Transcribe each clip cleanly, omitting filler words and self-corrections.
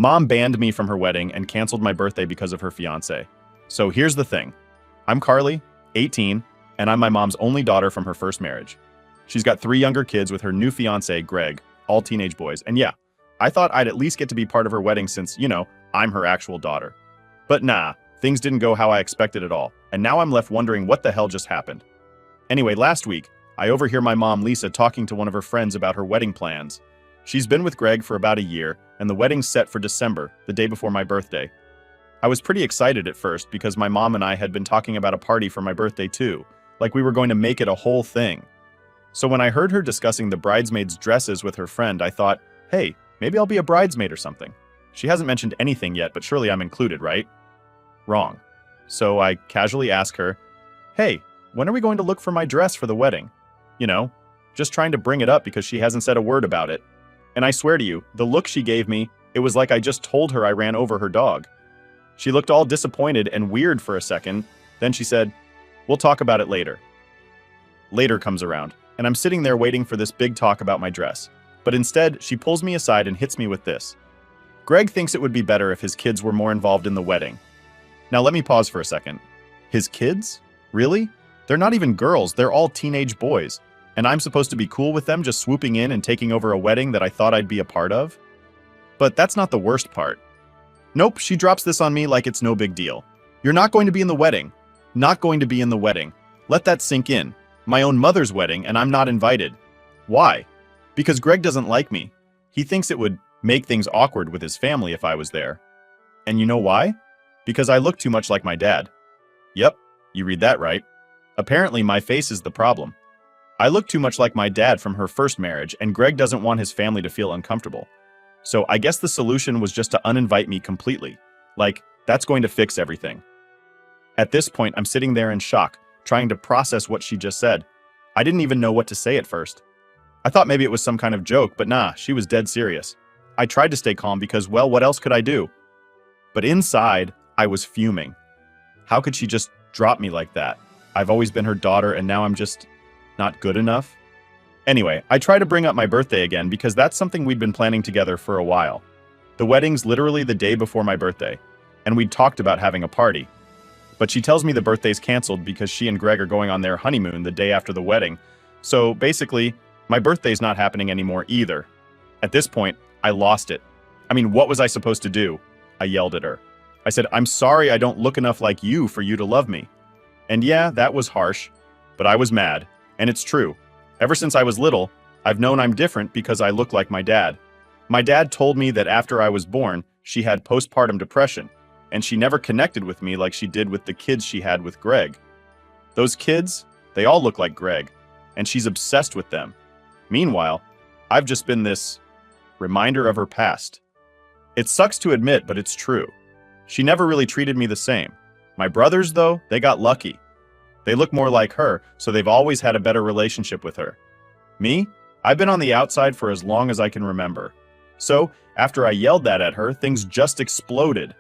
Mom banned me from her wedding and canceled my birthday because of her fiance. So here's the thing. I'm Carly, 18, and I'm my mom's only daughter from her first marriage. She's got 3 younger kids with her new fiance, Greg, all teenage boys. And yeah, I thought I'd at least get to be part of her wedding since, I'm her actual daughter. But nah, things didn't go how I expected at all, and now I'm left wondering what the hell just happened. Anyway, last week, I overhear my mom, Lisa, talking to one of her friends about her wedding plans. She's been with Greg for about a year, and the wedding's set for December, the day before my birthday. I was pretty excited at first because my mom and I had been talking about a party for my birthday too, like we were going to make it a whole thing. So when I heard her discussing the bridesmaids' dresses with her friend, I thought, hey, maybe I'll be a bridesmaid or something. She hasn't mentioned anything yet, but surely I'm included, right? Wrong. So I casually ask her, hey, when are we going to look for my dress for the wedding? Just trying to bring it up because she hasn't said a word about it. And I swear to you, the look she gave me, it was like I just told her I ran over her dog. She looked all disappointed and weird for a second. Then she said, we'll talk about it later. Later comes around, and I'm sitting there waiting for this big talk about my dress. But instead, she pulls me aside and hits me with this. Greg thinks it would be better if his kids were more involved in the wedding. Now let me pause for a second. His kids? Really? They're not even girls, they're all teenage boys. And I'm supposed to be cool with them just swooping in and taking over a wedding that I thought I'd be a part of? But that's not the worst part. Nope, she drops this on me like it's no big deal. You're not going to be in the wedding. Not going to be in the wedding. Let that sink in. My own mother's wedding, and I'm not invited. Why? Because Greg doesn't like me. He thinks it would make things awkward with his family if I was there. And you know why? Because I look too much like my dad. Yep, you read that right. Apparently my face is the problem. I look too much like my dad from her first marriage, and Greg doesn't want his family to feel uncomfortable. So I guess the solution was just to uninvite me completely. Like, that's going to fix everything. At this point, I'm sitting there in shock, trying to process what she just said. I didn't even know what to say at first. I thought maybe it was some kind of joke, but nah, she was dead serious. I tried to stay calm because, well, what else could I do? But inside, I was fuming. How could she just drop me like that? I've always been her daughter, and now I'm just not good enough? Anyway, I try to bring up my birthday again because that's something we'd been planning together for a while. The wedding's literally the day before my birthday, and we'd talked about having a party. But she tells me the birthday's canceled because she and Greg are going on their honeymoon the day after the wedding. So basically, my birthday's not happening anymore either. At this point, I lost it. I mean, what was I supposed to do? I yelled at her. I said, I'm sorry I don't look enough like you for you to love me. And yeah, that was harsh, but I was mad. And it's true. Ever since I was little, I've known I'm different because I look like my dad. My dad told me that after I was born, she had postpartum depression, and she never connected with me like she did with the kids she had with Greg. Those kids, they all look like Greg, and she's obsessed with them. Meanwhile, I've just been this reminder of her past. It sucks to admit, but it's true. She never really treated me the same. My brothers, though, they got lucky. They look more like her, so they've always had a better relationship with her. Me? I've been on the outside for as long as I can remember. So, after I yelled that at her, things just exploded.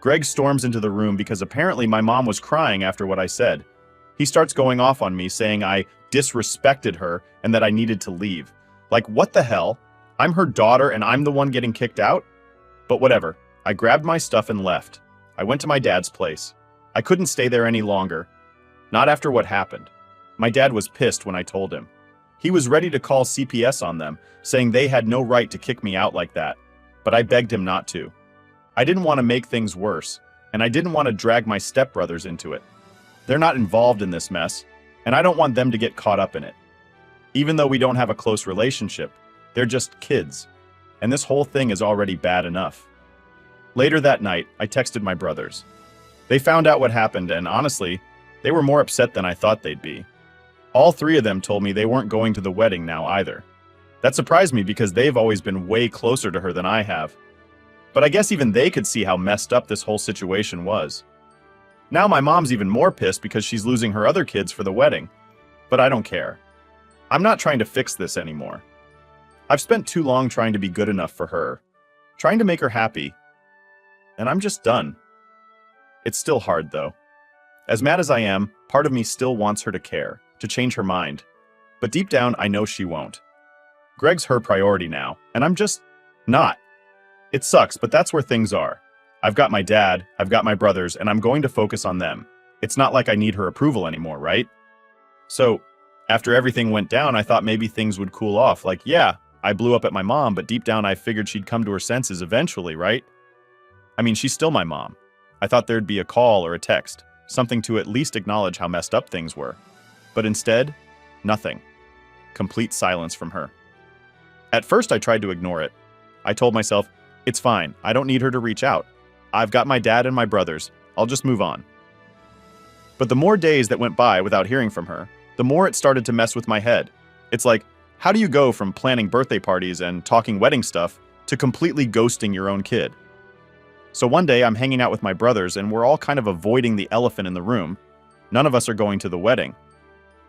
Greg storms into the room because apparently my mom was crying after what I said. He starts going off on me, saying I disrespected her and that I needed to leave. Like, what the hell? I'm her daughter and I'm the one getting kicked out? But whatever. I grabbed my stuff and left. I went to my dad's place. I couldn't stay there any longer. Not after what happened. My dad was pissed when I told him. He was ready to call CPS on them, saying they had no right to kick me out like that. But I begged him not to. I didn't want to make things worse, and I didn't want to drag my stepbrothers into it. They're not involved in this mess, and I don't want them to get caught up in it. Even though we don't have a close relationship, they're just kids, and this whole thing is already bad enough. Later that night, I texted my brothers. They found out what happened, and honestly, they were more upset than I thought they'd be. All 3 of them told me they weren't going to the wedding now either. That surprised me because they've always been way closer to her than I have. But I guess even they could see how messed up this whole situation was. Now my mom's even more pissed because she's losing her other kids for the wedding. But I don't care. I'm not trying to fix this anymore. I've spent too long trying to be good enough for her, trying to make her happy, and I'm just done. It's still hard though. As mad as I am, part of me still wants her to care, to change her mind. But deep down, I know she won't. Greg's her priority now, and I'm just not. It sucks, but that's where things are. I've got my dad, I've got my brothers, and I'm going to focus on them. It's not like I need her approval anymore, right? So, after everything went down, I thought maybe things would cool off. Like, yeah, I blew up at my mom, but deep down I figured she'd come to her senses eventually, right? I mean, she's still my mom. I thought there'd be a call or a text, something to at least acknowledge how messed up things were. But instead, nothing. Complete silence from her. At first, I tried to ignore it. I told myself, it's fine, I don't need her to reach out. I've got my dad and my brothers, I'll just move on. But the more days that went by without hearing from her, the more it started to mess with my head. It's like, how do you go from planning birthday parties and talking wedding stuff to completely ghosting your own kid? So one day I'm hanging out with my brothers and we're all kind of avoiding the elephant in the room. None of us are going to the wedding.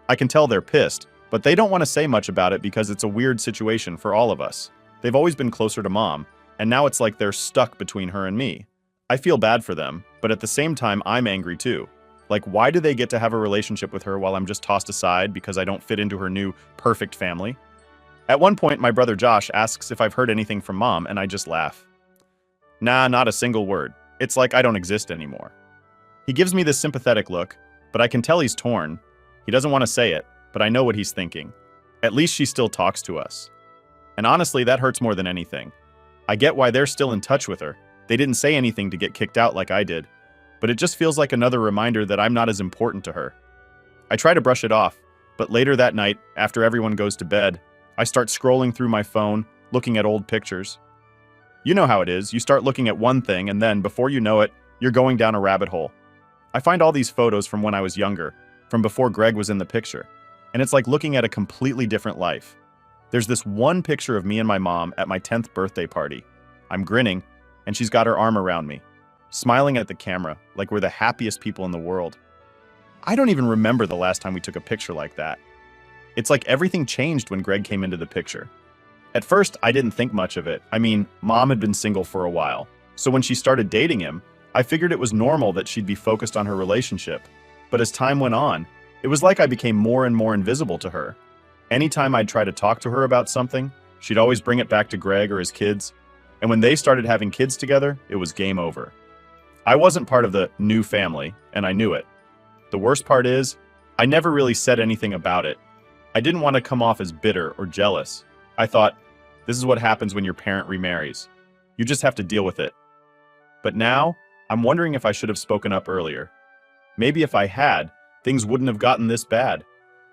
I can tell they're pissed, but they don't want to say much about it because it's a weird situation for all of us. They've always been closer to mom, and now it's like they're stuck between her and me. I feel bad for them, but at the same time I'm angry too. Like, why do they get to have a relationship with her while I'm just tossed aside because I don't fit into her new, perfect family? At one point, my brother Josh asks if I've heard anything from mom, and I just laugh. Nah, not a single word. It's like I don't exist anymore. He gives me this sympathetic look, but I can tell he's torn. He doesn't want to say it, but I know what he's thinking. At least she still talks to us. And honestly, that hurts more than anything. I get why they're still in touch with her. They didn't say anything to get kicked out like I did. But it just feels like another reminder that I'm not as important to her. I try to brush it off, but later that night, after everyone goes to bed, I start scrolling through my phone, looking at old pictures. You know how it is, you start looking at one thing and then, before you know it, you're going down a rabbit hole. I find all these photos from when I was younger, from before Greg was in the picture, and it's like looking at a completely different life. There's this one picture of me and my mom at my 10th birthday party. I'm grinning, and she's got her arm around me, smiling at the camera like we're the happiest people in the world. I don't even remember the last time we took a picture like that. It's like everything changed when Greg came into the picture. At first, I didn't think much of it. I mean, mom had been single for a while, so when she started dating him, I figured it was normal that she'd be focused on her relationship. But as time went on, it was like I became more and more invisible to her. Anytime I'd try to talk to her about something, she'd always bring it back to Greg or his kids, and when they started having kids together, it was game over. I wasn't part of the new family, and I knew it. The worst part is, I never really said anything about it. I didn't want to come off as bitter or jealous. I thought, this is what happens when your parent remarries. You just have to deal with it. But now, I'm wondering if I should have spoken up earlier. Maybe if I had, things wouldn't have gotten this bad.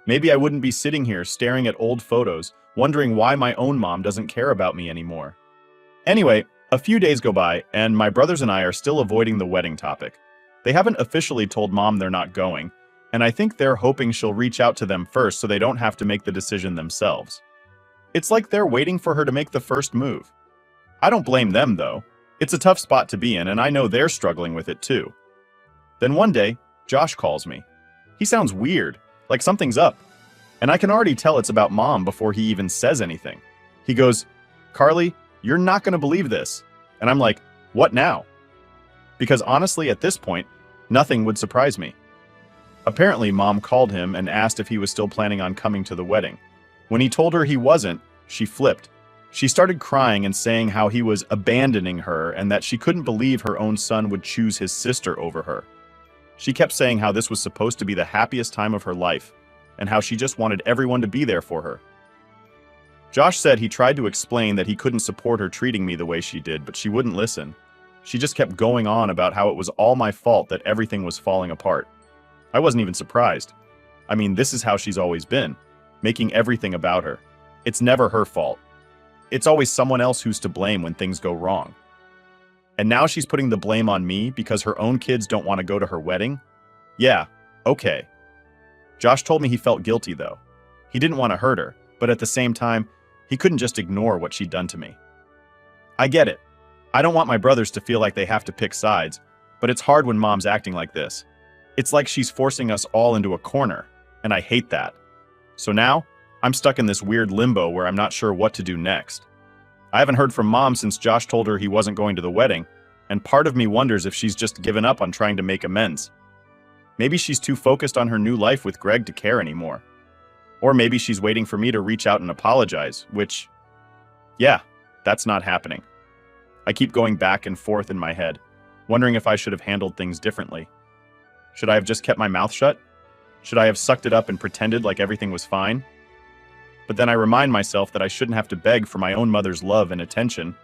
Maybe I wouldn't be sitting here staring at old photos, wondering why my own mom doesn't care about me anymore. Anyway, a few days go by, and my brothers and I are still avoiding the wedding topic. They haven't officially told mom they're not going, and I think they're hoping she'll reach out to them first so they don't have to make the decision themselves. It's like they're waiting for her to make the first move. I don't blame them, though. It's a tough spot to be in, and I know they're struggling with it too. Then one day, Josh calls me. He sounds weird, like something's up, and I can already tell it's about mom before he even says anything. He goes, "Carly, you're not going to believe this." And I'm like, what now? Because honestly, at this point, nothing would surprise me. Apparently, mom called him and asked if he was still planning on coming to the wedding. When he told her he wasn't, she flipped. She started crying and saying how he was abandoning her and that she couldn't believe her own son would choose his sister over her. She kept saying how this was supposed to be the happiest time of her life and how she just wanted everyone to be there for her. Josh said he tried to explain that he couldn't support her treating me the way she did, but she wouldn't listen. She just kept going on about how it was all my fault that everything was falling apart. I wasn't even surprised. I mean, this is how she's always been, making everything about her. It's never her fault. It's always someone else who's to blame when things go wrong. And now she's putting the blame on me because her own kids don't want to go to her wedding? Yeah, okay. Josh told me he felt guilty though. He didn't want to hurt her, but at the same time, he couldn't just ignore what she'd done to me. I get it. I don't want my brothers to feel like they have to pick sides, but it's hard when mom's acting like this. It's like she's forcing us all into a corner, and I hate that. So now, I'm stuck in this weird limbo where I'm not sure what to do next. I haven't heard from mom since Josh told her he wasn't going to the wedding, and part of me wonders if she's just given up on trying to make amends. Maybe she's too focused on her new life with Greg to care anymore. Or maybe she's waiting for me to reach out and apologize, which, yeah, that's not happening. I keep going back and forth in my head, wondering if I should have handled things differently. Should I have just kept my mouth shut? Should I have sucked it up and pretended like everything was fine? But then I remind myself that I shouldn't have to beg for my own mother's love and attention.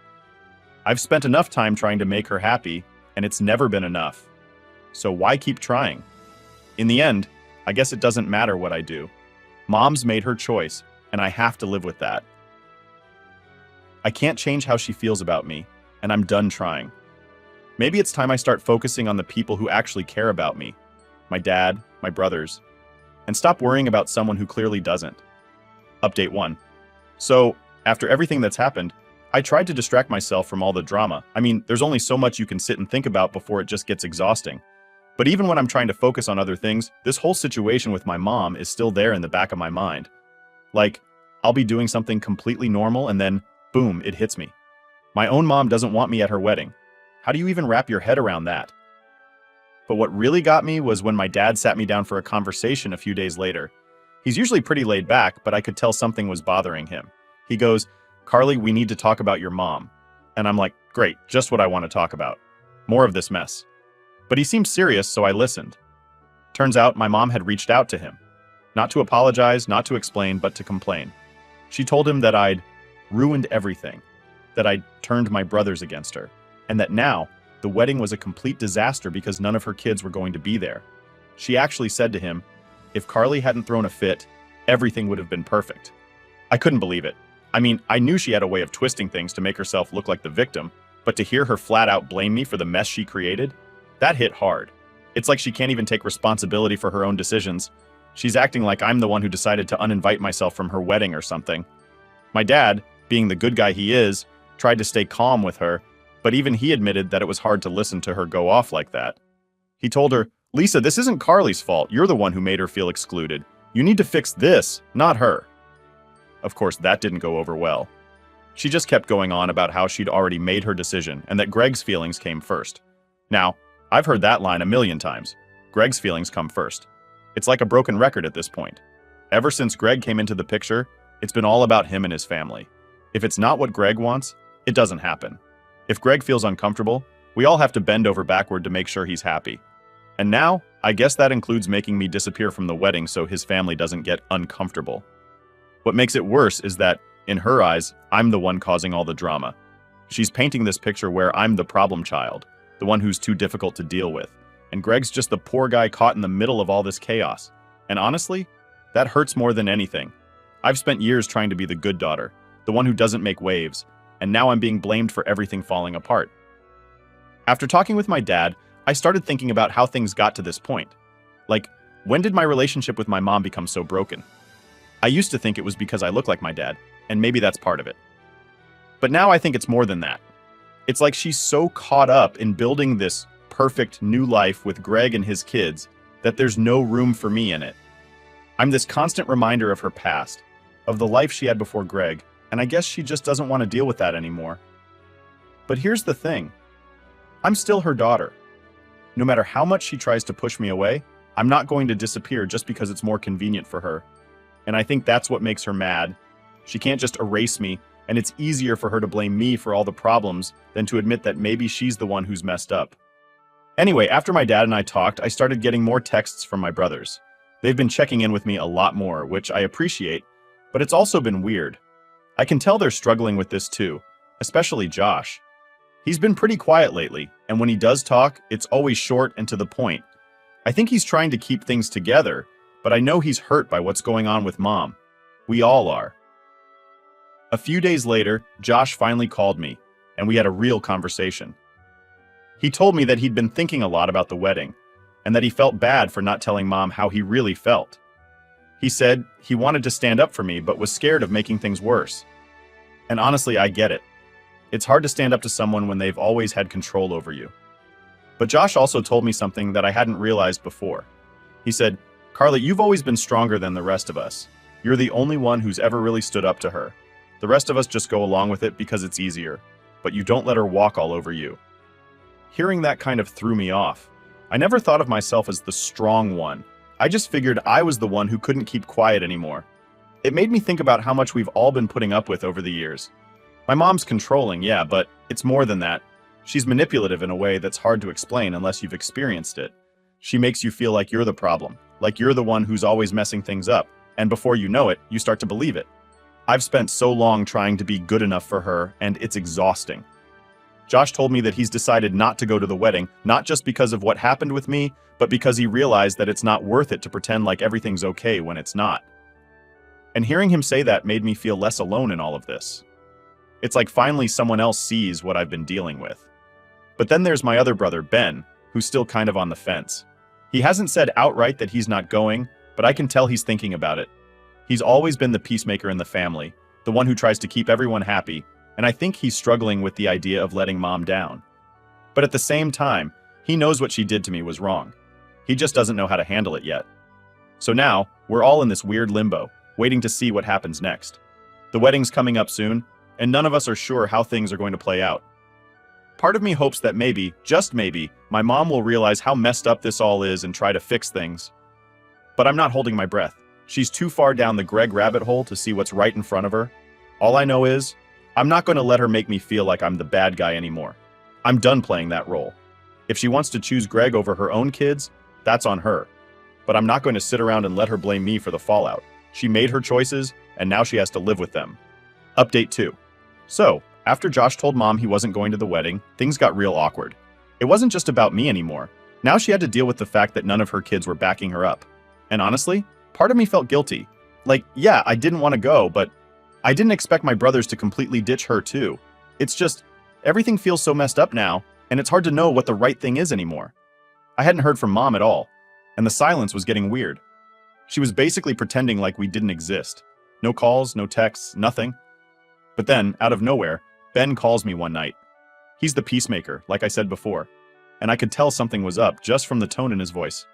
I've spent enough time trying to make her happy, and it's never been enough. So why keep trying? In the end, I guess it doesn't matter what I do. Mom's made her choice, and I have to live with that. I can't change how she feels about me, and I'm done trying. Maybe it's time I start focusing on the people who actually care about me, my dad, my brothers, and stop worrying about someone who clearly doesn't. Update 1. So, after everything that's happened, I tried to distract myself from all the drama. I mean, there's only so much you can sit and think about before it just gets exhausting. But even when I'm trying to focus on other things, this whole situation with my mom is still there in the back of my mind. Like, I'll be doing something completely normal and then, boom, it hits me. My own mom doesn't want me at her wedding. How do you even wrap your head around that? But what really got me was when my dad sat me down for a conversation a few days later. He's usually pretty laid back, but I could tell something was bothering him. He goes, "Carly, we need to talk about your mom." And I'm like, great, just what I want to talk about. More of this mess. But he seemed serious, so I listened. Turns out my mom had reached out to him. Not to apologize, not to explain, but to complain. She told him that I'd ruined everything, that I'd turned my brothers against her, and that now the wedding was a complete disaster because none of her kids were going to be there. She actually said to him, if Carly hadn't thrown a fit, everything would have been perfect. I couldn't believe it. I mean, I knew she had a way of twisting things to make herself look like the victim, but to hear her flat out blame me for the mess she created, that hit hard. It's like she can't even take responsibility for her own decisions. She's acting like I'm the one who decided to uninvite myself from her wedding or something. My dad, being the good guy he is, tried to stay calm with her, but even he admitted that it was hard to listen to her go off like that. He told her, "Lisa, this isn't Carly's fault. You're the one who made her feel excluded. You need to fix this, not her." Of course, that didn't go over well. She just kept going on about how she'd already made her decision and that Greg's feelings came first. Now, I've heard that line a million times. Greg's feelings come first. It's like a broken record at this point. Ever since Greg came into the picture, it's been all about him and his family. If it's not what Greg wants, it doesn't happen. If Greg feels uncomfortable, we all have to bend over backward to make sure he's happy. And now, I guess that includes making me disappear from the wedding so his family doesn't get uncomfortable. What makes it worse is that, in her eyes, I'm the one causing all the drama. She's painting this picture where I'm the problem child, the one who's too difficult to deal with, and Greg's just the poor guy caught in the middle of all this chaos. And honestly, that hurts more than anything. I've spent years trying to be the good daughter, the one who doesn't make waves, and now I'm being blamed for everything falling apart. After talking with my dad, I started thinking about how things got to this point. Like, when did my relationship with my mom become so broken? I used to think it was because I look like my dad, and maybe that's part of it. But now I think it's more than that. It's like she's so caught up in building this perfect new life with Greg and his kids that there's no room for me in it. I'm this constant reminder of her past, of the life she had before Greg, and I guess she just doesn't want to deal with that anymore. But here's the thing. I'm still her daughter. No matter how much she tries to push me away, I'm not going to disappear just because it's more convenient for her. And I think that's what makes her mad. She can't just erase me, and it's easier for her to blame me for all the problems than to admit that maybe she's the one who's messed up. Anyway, after my dad and I talked, I started getting more texts from my brothers. They've been checking in with me a lot more, which I appreciate, but it's also been weird. I can tell they're struggling with this too, especially Josh. He's been pretty quiet lately, and when he does talk, it's always short and to the point. I think he's trying to keep things together, but I know he's hurt by what's going on with Mom. We all are. A few days later, Josh finally called me, and we had a real conversation. He told me that he'd been thinking a lot about the wedding, and that he felt bad for not telling Mom how he really felt. He said he wanted to stand up for me, but was scared of making things worse. And honestly, I get it. It's hard to stand up to someone when they've always had control over you. But Josh also told me something that I hadn't realized before. He said, "Carly, you've always been stronger than the rest of us. You're the only one who's ever really stood up to her. The rest of us just go along with it because it's easier, but you don't let her walk all over you." Hearing that kind of threw me off. I never thought of myself as the strong one. I just figured I was the one who couldn't keep quiet anymore. It made me think about how much we've all been putting up with over the years. My mom's controlling, yeah, but It's more than that. She's manipulative in a way that's hard to explain unless you've experienced it. She makes you feel like you're the problem, like you're the one who's always messing things up, and before you know it, you start to believe it. I've spent so long trying to be good enough for her, and it's exhausting. Josh told me that he's decided not to go to the wedding, not just because of what happened with me, but because he realized that it's not worth it to pretend like everything's okay when it's not. And hearing him say that made me feel less alone in all of this. It's like finally someone else sees what I've been dealing with. But then there's my other brother, Ben, who's still kind of on the fence. He hasn't said outright that he's not going, but I can tell he's thinking about it. He's always been the peacemaker in the family, the one who tries to keep everyone happy, and I think he's struggling with the idea of letting Mom down. But at the same time, he knows what she did to me was wrong. He just doesn't know how to handle it yet. So now, we're all in this weird limbo, waiting to see what happens next. The wedding's coming up soon, and none of us are sure how things are going to play out. Part of me hopes that maybe, just maybe, my mom will realize how messed up this all is and try to fix things. But I'm not holding my breath. She's too far down the Greg rabbit hole to see what's right in front of her. All I know is, I'm not going to let her make me feel like I'm the bad guy anymore. I'm done playing that role. If she wants to choose Greg over her own kids, that's on her. But I'm not going to sit around and let her blame me for the fallout. She made her choices, and now she has to live with them. Update 2. So, after Josh told Mom he wasn't going to the wedding, things got real awkward. It wasn't just about me anymore. Now she had to deal with the fact that none of her kids were backing her up. And honestly, part of me felt guilty. Like, yeah, I didn't want to go, but I didn't expect my brothers to completely ditch her too. It's just, everything feels so messed up now, and it's hard to know what the right thing is anymore. I hadn't heard from Mom at all, and the silence was getting weird. She was basically pretending like we didn't exist. No calls, no texts, nothing. But then, out of nowhere, Ben calls me one night. He's the peacemaker, like I said before, and I could tell something was up just from the tone in his voice.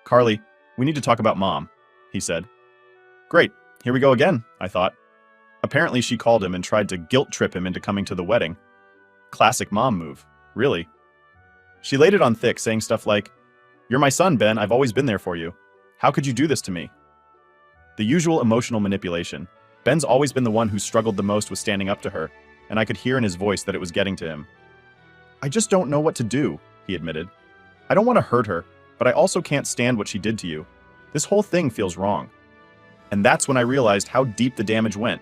"Carly, we need to talk about Mom," he said. Great, here we go again, I thought. Apparently she called him and tried to guilt trip him into coming to the wedding. Classic mom move, really. She laid it on thick, saying stuff like, "You're my son, Ben, I've always been there for you. How could you do this to me?" The usual emotional manipulation. Ben's always been the one who struggled the most with standing up to her, and I could hear in his voice that it was getting to him. "I just don't know what to do," he admitted. "I don't want to hurt her, but I also can't stand what she did to you. This whole thing feels wrong." And that's when I realized how deep the damage went.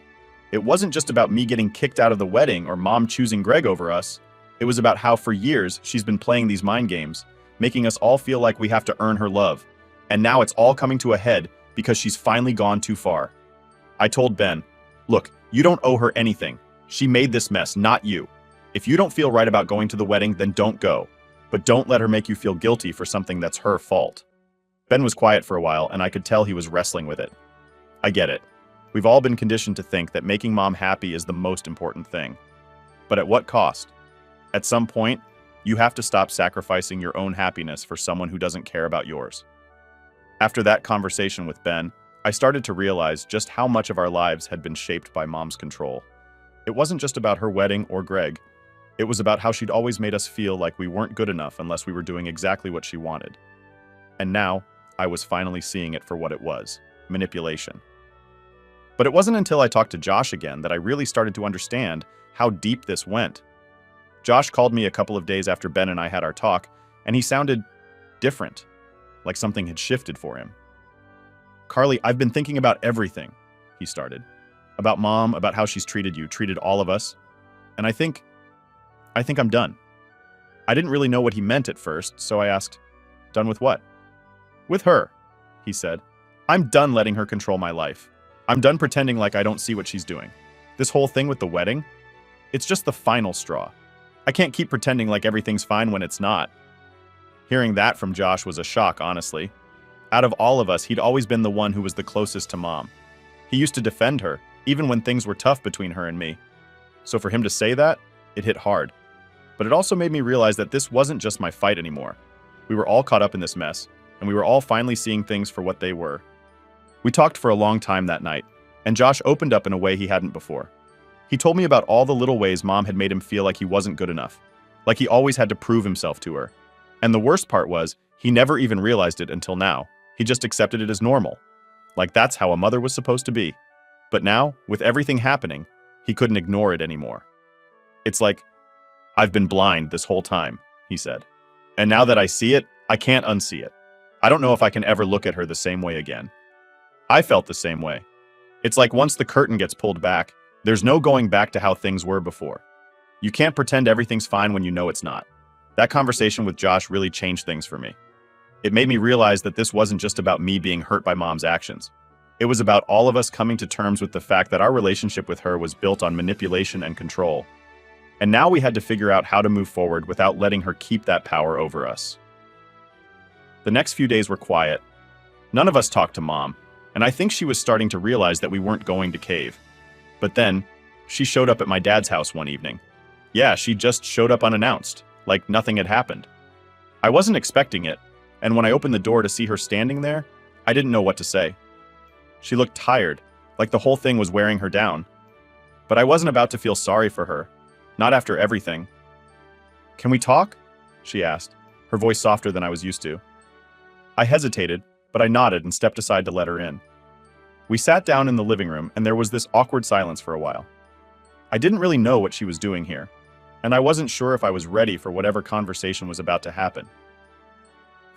It wasn't just about me getting kicked out of the wedding or Mom choosing Greg over us. It was about how for years she's been playing these mind games, making us all feel like we have to earn her love. And now it's all coming to a head because she's finally gone too far. I told Ben, "Look, you don't owe her anything. She made this mess, not you. If you don't feel right about going to the wedding, then don't go. But don't let her make you feel guilty for something that's her fault." Ben was quiet for a while, and I could tell he was wrestling with it. I get it. We've all been conditioned to think that making Mom happy is the most important thing. But at what cost? At some point, you have to stop sacrificing your own happiness for someone who doesn't care about yours. After that conversation with Ben, I started to realize just how much of our lives had been shaped by Mom's control. It wasn't just about her wedding or Greg. It was about how she'd always made us feel like we weren't good enough unless we were doing exactly what she wanted. And now, I was finally seeing it for what it was: manipulation. But it wasn't until I talked to Josh again that I really started to understand how deep this went. Josh called me a couple of days after Ben and I had our talk, and he sounded different, like something had shifted for him. "Carly, I've been thinking about everything," he started. "About Mom, about how she's treated you, treated all of us. And I think I'm done." I didn't really know what he meant at first, so I asked, "Done with what?" "With her," he said. "I'm done letting her control my life. I'm done pretending like I don't see what she's doing. This whole thing with the wedding, it's just the final straw. I can't keep pretending like everything's fine when it's not." Hearing that from Josh was a shock, honestly. Out of all of us, he'd always been the one who was the closest to Mom. He used to defend her, even when things were tough between her and me. So for him to say that, it hit hard. But it also made me realize that this wasn't just my fight anymore. We were all caught up in this mess, and we were all finally seeing things for what they were. We talked for a long time that night, and Josh opened up in a way he hadn't before. He told me about all the little ways Mom had made him feel like he wasn't good enough, like he always had to prove himself to her. And the worst part was, he never even realized it until now. He just accepted it as normal. Like that's how a mother was supposed to be. But now, with everything happening, he couldn't ignore it anymore. It's like I've been blind this whole time, he said. And now that I see it, I can't unsee it. I don't know if I can ever look at her the same way again. I felt the same way. It's like once the curtain gets pulled back, there's no going back to how things were before. You can't pretend everything's fine when you know it's not. That conversation with Josh really changed things for me. It made me realize that this wasn't just about me being hurt by Mom's actions. It was about all of us coming to terms with the fact that our relationship with her was built on manipulation and control. And now we had to figure out how to move forward without letting her keep that power over us. The next few days were quiet. None of us talked to Mom, and I think she was starting to realize that we weren't going to cave. But then, she showed up at my dad's house one evening. Yeah, she just showed up unannounced, like nothing had happened. I wasn't expecting it, and when I opened the door to see her standing there, I didn't know what to say. She looked tired, like the whole thing was wearing her down. But I wasn't about to feel sorry for her, not after everything. "Can we talk?" she asked, her voice softer than I was used to. I hesitated, but I nodded and stepped aside to let her in. We sat down in the living room, and there was this awkward silence for a while. I didn't really know what she was doing here, and I wasn't sure if I was ready for whatever conversation was about to happen.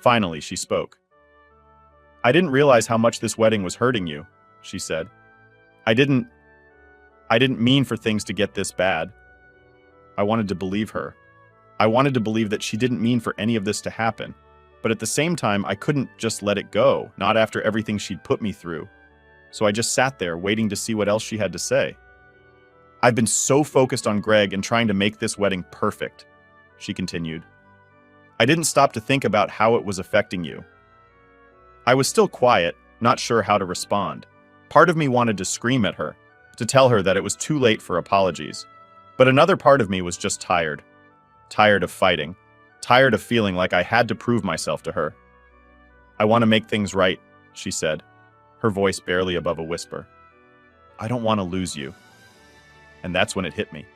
Finally, she spoke. "I didn't realize how much this wedding was hurting you," she said. I didn't mean for things to get this bad." I wanted to believe her. I wanted to believe that she didn't mean for any of this to happen. But at the same time, I couldn't just let it go, not after everything she'd put me through. So I just sat there, waiting to see what else she had to say. "I've been so focused on Greg and trying to make this wedding perfect," she continued. "I didn't stop to think about how it was affecting you." I was still quiet, not sure how to respond. Part of me wanted to scream at her, to tell her that it was too late for apologies. But another part of me was just tired. Tired of fighting. Tired of feeling like I had to prove myself to her. "I want to make things right," she said, her voice barely above a whisper. "I don't want to lose you." And that's when it hit me.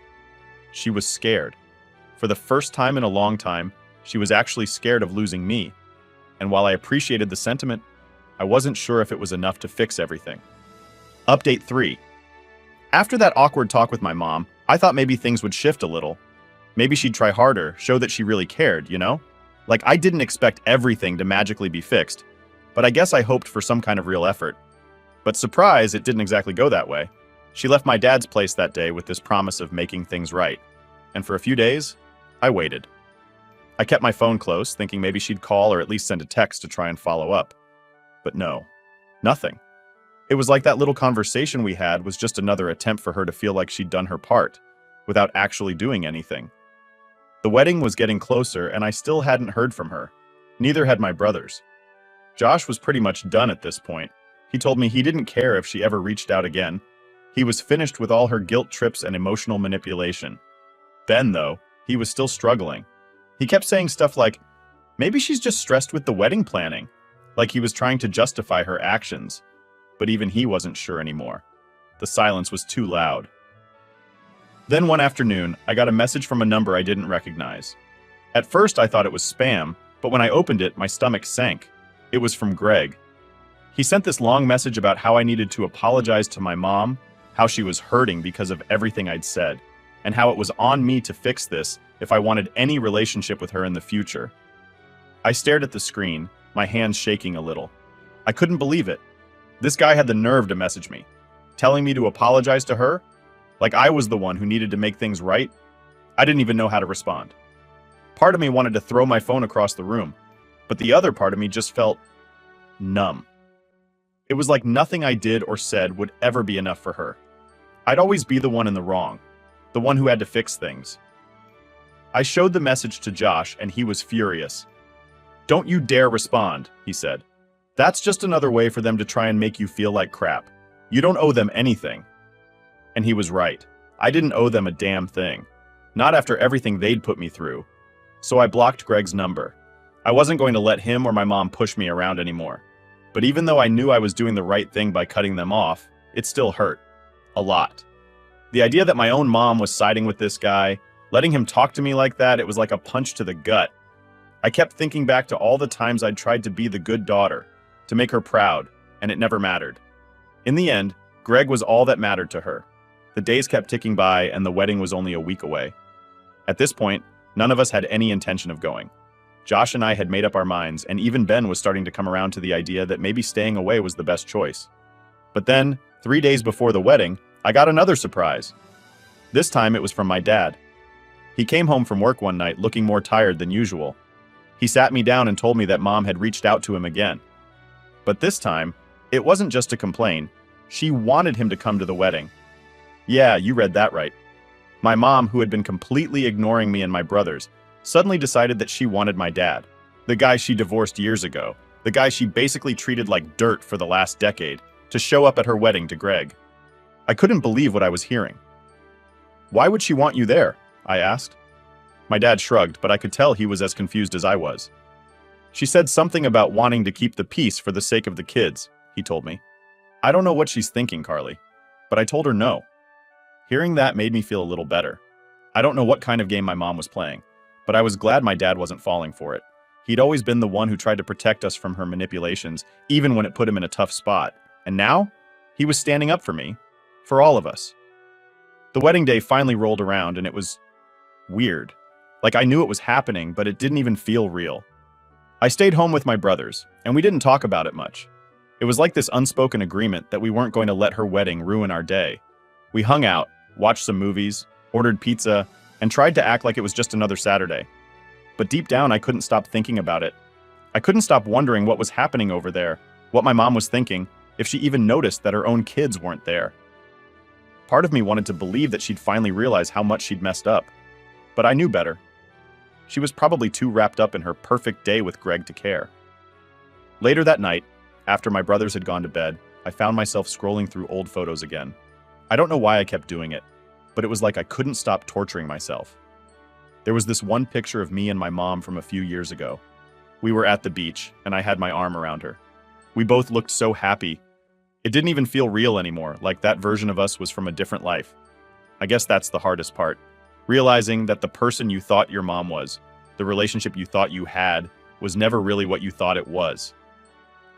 She was scared. For the first time in a long time, she was actually scared of losing me. And while I appreciated the sentiment, I wasn't sure if it was enough to fix everything. Update 3. After that awkward talk with my mom, I thought maybe things would shift a little. Maybe she'd try harder, show that she really cared, you know? Like, I didn't expect everything to magically be fixed, but I guess I hoped for some kind of real effort. But surprise, it didn't exactly go that way. She left my dad's place that day with this promise of making things right. And for a few days, I waited. I kept my phone close, thinking maybe she'd call or at least send a text to try and follow up. But no, nothing. It was like that little conversation we had was just another attempt for her to feel like she'd done her part, without actually doing anything. The wedding was getting closer, and I still hadn't heard from her. Neither had my brothers. Josh was pretty much done at this point. He told me he didn't care if she ever reached out again. He was finished with all her guilt trips and emotional manipulation. Ben, though, he was still struggling. He kept saying stuff like, maybe she's just stressed with the wedding planning, like he was trying to justify her actions. But even he wasn't sure anymore. The silence was too loud. Then one afternoon, I got a message from a number I didn't recognize. At first, I thought it was spam, but when I opened it, my stomach sank. It was from Greg. He sent this long message about how I needed to apologize to my mom, how she was hurting because of everything I'd said, and how it was on me to fix this if I wanted any relationship with her in the future. I stared at the screen, my hands shaking a little. I couldn't believe it. This guy had the nerve to message me, telling me to apologize to her, like I was the one who needed to make things right. I didn't even know how to respond. Part of me wanted to throw my phone across the room, but the other part of me just felt numb. It was like nothing I did or said would ever be enough for her. I'd always be the one in the wrong, the one who had to fix things. I showed the message to Josh, and he was furious. "Don't you dare respond," he said. "That's just another way for them to try and make you feel like crap. You don't owe them anything." And he was right. I didn't owe them a damn thing. Not after everything they'd put me through. So I blocked Greg's number. I wasn't going to let him or my mom push me around anymore. But even though I knew I was doing the right thing by cutting them off, it still hurt. A lot. The idea that my own mom was siding with this guy, letting him talk to me like that, it was like a punch to the gut. I kept thinking back to all the times I'd tried to be the good daughter, to make her proud, and it never mattered. In the end, Greg was all that mattered to her. The days kept ticking by, and the wedding was only a week away. At this point, none of us had any intention of going. Josh and I had made up our minds, and even Ben was starting to come around to the idea that maybe staying away was the best choice. But then, 3 days before the wedding, I got another surprise. This time it was from my dad. He came home from work one night looking more tired than usual. He sat me down and told me that Mom had reached out to him again. But this time, it wasn't just to complain. She wanted him to come to the wedding. Yeah, you read that right. My mom, who had been completely ignoring me and my brothers, suddenly decided that she wanted my dad, the guy she divorced years ago, the guy she basically treated like dirt for the last decade, to show up at her wedding to Greg. I couldn't believe what I was hearing. "Why would she want you there?" I asked. My dad shrugged, but I could tell he was as confused as I was. "She said something about wanting to keep the peace for the sake of the kids," he told me. "I don't know what she's thinking, Carly, but I told her no." Hearing that made me feel a little better. I don't know what kind of game my mom was playing, but I was glad my dad wasn't falling for it. He'd always been the one who tried to protect us from her manipulations, even when it put him in a tough spot. And now, he was standing up for me, for all of us. The wedding day finally rolled around, and it was weird. Like I knew it was happening, but it didn't even feel real. I stayed home with my brothers, and we didn't talk about it much. It was like this unspoken agreement that we weren't going to let her wedding ruin our day. We hung out, watched some movies, ordered pizza, and tried to act like it was just another Saturday. But deep down, I couldn't stop thinking about it. I couldn't stop wondering what was happening over there, what my mom was thinking, if she even noticed that her own kids weren't there. Part of me wanted to believe that she'd finally realize how much she'd messed up. But I knew better. She was probably too wrapped up in her perfect day with Greg to care. Later that night, after my brothers had gone to bed, I found myself scrolling through old photos again. I don't know why I kept doing it, but it was like I couldn't stop torturing myself. There was this one picture of me and my mom from a few years ago. We were at the beach, and I had my arm around her. We both looked so happy. It didn't even feel real anymore, like that version of us was from a different life. I guess that's the hardest part. Realizing that the person you thought your mom was, the relationship you thought you had, was never really what you thought it was.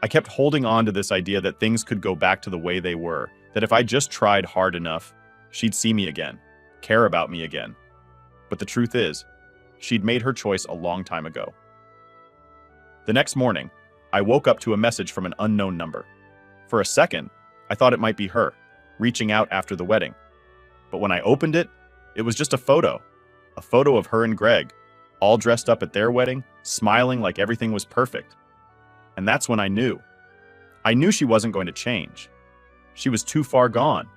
I kept holding on to this idea that things could go back to the way they were, that if I just tried hard enough, she'd see me again, care about me again. But the truth is, she'd made her choice a long time ago. The next morning, I woke up to a message from an unknown number. For a second, I thought it might be her, reaching out after the wedding. But when I opened it, it was just a photo of her and Greg, all dressed up at their wedding, smiling like everything was perfect. And that's when I knew. I knew she wasn't going to change. She was too far gone.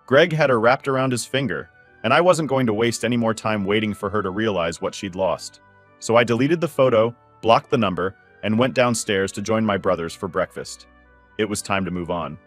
Greg had her wrapped around his finger, and I wasn't going to waste any more time waiting for her to realize what she'd lost. So I deleted the photo, blocked the number, and went downstairs to join my brothers for breakfast. It was time to move on.